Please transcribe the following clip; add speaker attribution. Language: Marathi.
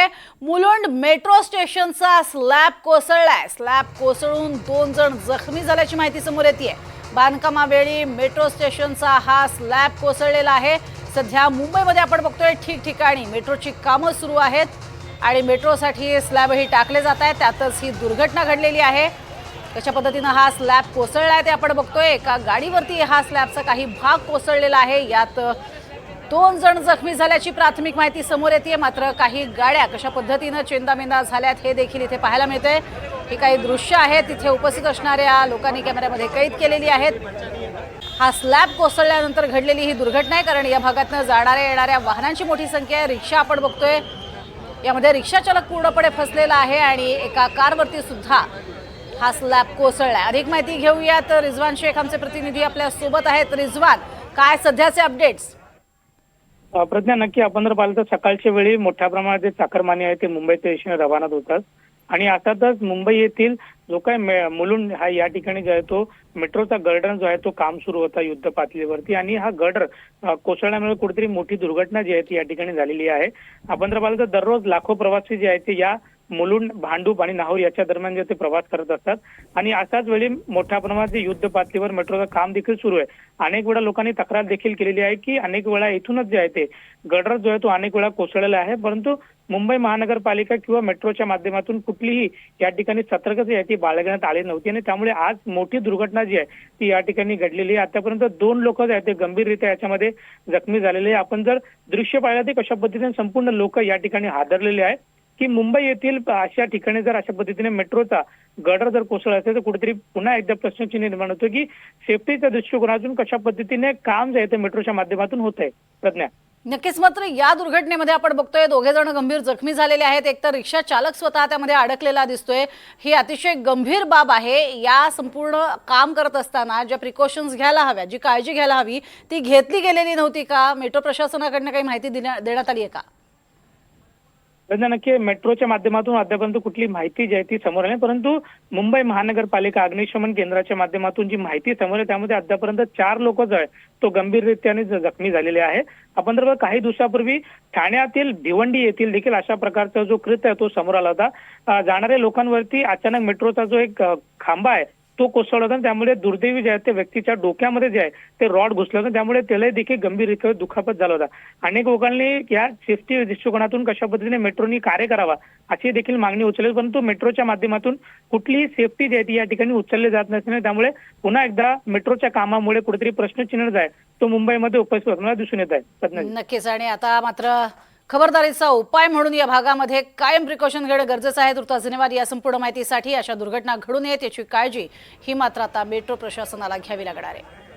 Speaker 1: आहे मुलुंड मेट्रो स्टेशनचा स्लॅब कोसळलाय। स्लॅब कोसळून 2 जण जखमी झाल्याची माहिती समोर येते। बांधकामावेळी मेट्रो स्टेशनचा हा स्लॅब कोसळलेला आहे। सध्या मुंबईमध्ये आपण बघतोय ठिकठिकाणी मेट्रोची कामं सुरू आहेत आणि मेट्रोसाठी स्लॅबही टाकले जात आहेत। त्यातच ही दुर्घटना घडलेली आहे। कशा पद्धतीने हा स्लॅब कोसळलाय ते आपण बघतोय। एका गाडीवरती हा स्लॅबचा काही भाग कोसळलेला आहे। यात 2 जण जखमी झाल्याची प्राथमिक माहिती समोर येते। मात्र काही गाड्या कशा पद्धतीने चेंदामेंदा झाल्यात हे देखील इथे पाहायला मिळतंय। ही काही दृश्य आहेत तिथे उपस्थित असणाऱ्या लोकांनी कॅमेऱ्यामध्ये कैद केलेली आहेत। हा स्लॅब कोसळल्यानंतर घडलेली ही दुर्घटना आहे, कारण या भागातून जाणाऱ्या येणाऱ्या वाहनांची मोठी संख्या आहे। रिक्षा आपण बघतोय, यामध्ये रिक्षा चालक पूर्णपणे फसलेला आहे आणि एका कारवरती सुद्धा हा स्लॅब कोसळलाय। अधिक माहिती घेऊयात, रिजवान शेख आमचे प्रतिनिधी आपल्या सोबत आहेत। रिजवान, काय सध्याचे अपडेट्स?
Speaker 2: प्रज्ञा, नक्की आपण जर पाहिलं तर सकाळच्या वेळी मोठ्या प्रमाणात जे चाकरमानी आहे ते मुंबईच्या दिशेने रवाना होतात आणि अर्थातच मुंबई येथील जो काही मुलुंड हा या ठिकाणी जो आहे तो मेट्रोचा गर्डर जो आहे तो काम सुरू होता युद्ध पातळीवरती आणि हा गर्डर कोसळल्यामुळे कुठेतरी मोठी दुर्घटना जी आहे ती या ठिकाणी झालेली आहे। आपण जर पाहिलं तर दररोज लाखो प्रवासी जे आहेत ते या मुलुंड, भांडूप आणि नाहूर याच्या दरम्यान जे ते प्रवास करत असतात आणि अशाच वेळी मोठ्या प्रमाणात जे युद्ध पातळीवर मेट्रोचं काम देखील सुरू आहे। अनेक वेळा लोकांनी तक्रार देखील केलेली आहे की अनेक वेळा इथूनच जे आहे ते गर्डर जो आहे तो अनेक वेळा कोसळलेला आहे, परंतु मुंबई महानगरपालिका किंवा मेट्रोच्या माध्यमातून कुठलीही या ठिकाणी सतर्कता जी आहे ती बाळगण्यात आली नव्हती आणि त्यामुळे आज मोठी दुर्घटना जी आहे ती या ठिकाणी घडलेली आहे। आतापर्यंत 2 लोक जे आहेत ते गंभीररित्या याच्यामध्ये जखमी झालेले आहे। आपण जर दृश्य पाहिलं ते कशा पद्धतीने संपूर्ण लोक या ठिकाणी हादरलेले आहे की मुंबई येथील अशा ठिकाणी जर अशा पद्धतीने मेट्रोचा गर्डर जर कोसळला असेल तर कुठेतरी पुन्हा एकदा प्रश्नचिन्ह निर्माण होतो की सेफ्टीच्या दृष्टिकोनातून कशा पद्धतीने काम जे आहे ते मेट्रोच्या माध्यमातून होत आहे। प्रज्ञा,
Speaker 1: नक्कीच। मात्र या दुर्घटनेमध्ये आपण बघतोय 2 जण गंभीर जखमी झालेले आहेत। एक तर रिक्षा चालक स्वतः त्यामध्ये अडकलेला दिसतोय। ही अतिशय गंभीर बाब आहे। या संपूर्ण काम करत असताना ज्या प्रिकॉशन्स घ्यायला हव्या, जी काळजी घ्यायला हवी ती घेतली गेलेली नव्हती का? मेट्रो प्रशासनाकडून काही माहिती देण्यात आली आहे का?
Speaker 2: नक्की मेट्रोच्या माध्यमातून अद्यापर्यंत कुठली माहिती जी आहे ती समोर आली, परंतु मुंबई महानगरपालिका अग्निशमन केंद्राच्या माध्यमातून जी माहिती समोर आहे त्यामध्ये अद्यापर्यंत 4 लोक जो आहे तो गंभीररित्याने जखमी झालेले आहे। आपण जर काही दिवसापूर्वी ठाण्यातील भिवंडी येथील देखील अशा प्रकारचा जो कृत्य आहे तो समोर आला होता। जाणाऱ्या लोकांवरती अचानक मेट्रोचा जो एक खांबा आहे तो कोसळला होता, त्यामुळे दुर्दैवी जे आहे ते व्यक्तीच्या डोक्यामध्ये जे आहे ते रॉड घुसलं होतं, त्यामुळे त्याला देखील गंभीर दुखापत झाला होता। अनेक लोकांनी या सेफ्टी दृष्टिकोनातून कशा पद्धतीने मेट्रोनी कार्य करावा अशी देखील मागणी उचलली, परंतु मेट्रोच्या माध्यमातून कुठलीही सेफ्टी जी आहे ती या ठिकाणी उचलली जात नसल्याने त्यामुळे पुन्हा एकदा मेट्रोच्या कामामुळे कुठेतरी प्रश्नचिन्ह जो आहे तो मुंबईमध्ये उपस्थित होताना दिसून येत आहे।
Speaker 1: नक्कीच। आणि आता मात्र खबरदारीचा उपाय म्हणून या भागामध्ये कायम प्रिकॉशन घेणं गरजेचं आहे। तुर्तास धन्यवाद या संपूर्ण माहितीसाठी। अशा दुर्घटना घडू नयेत याची काळजी ही मात्र आता मेट्रो प्रशासनाला घ्यावी लागणार आहे।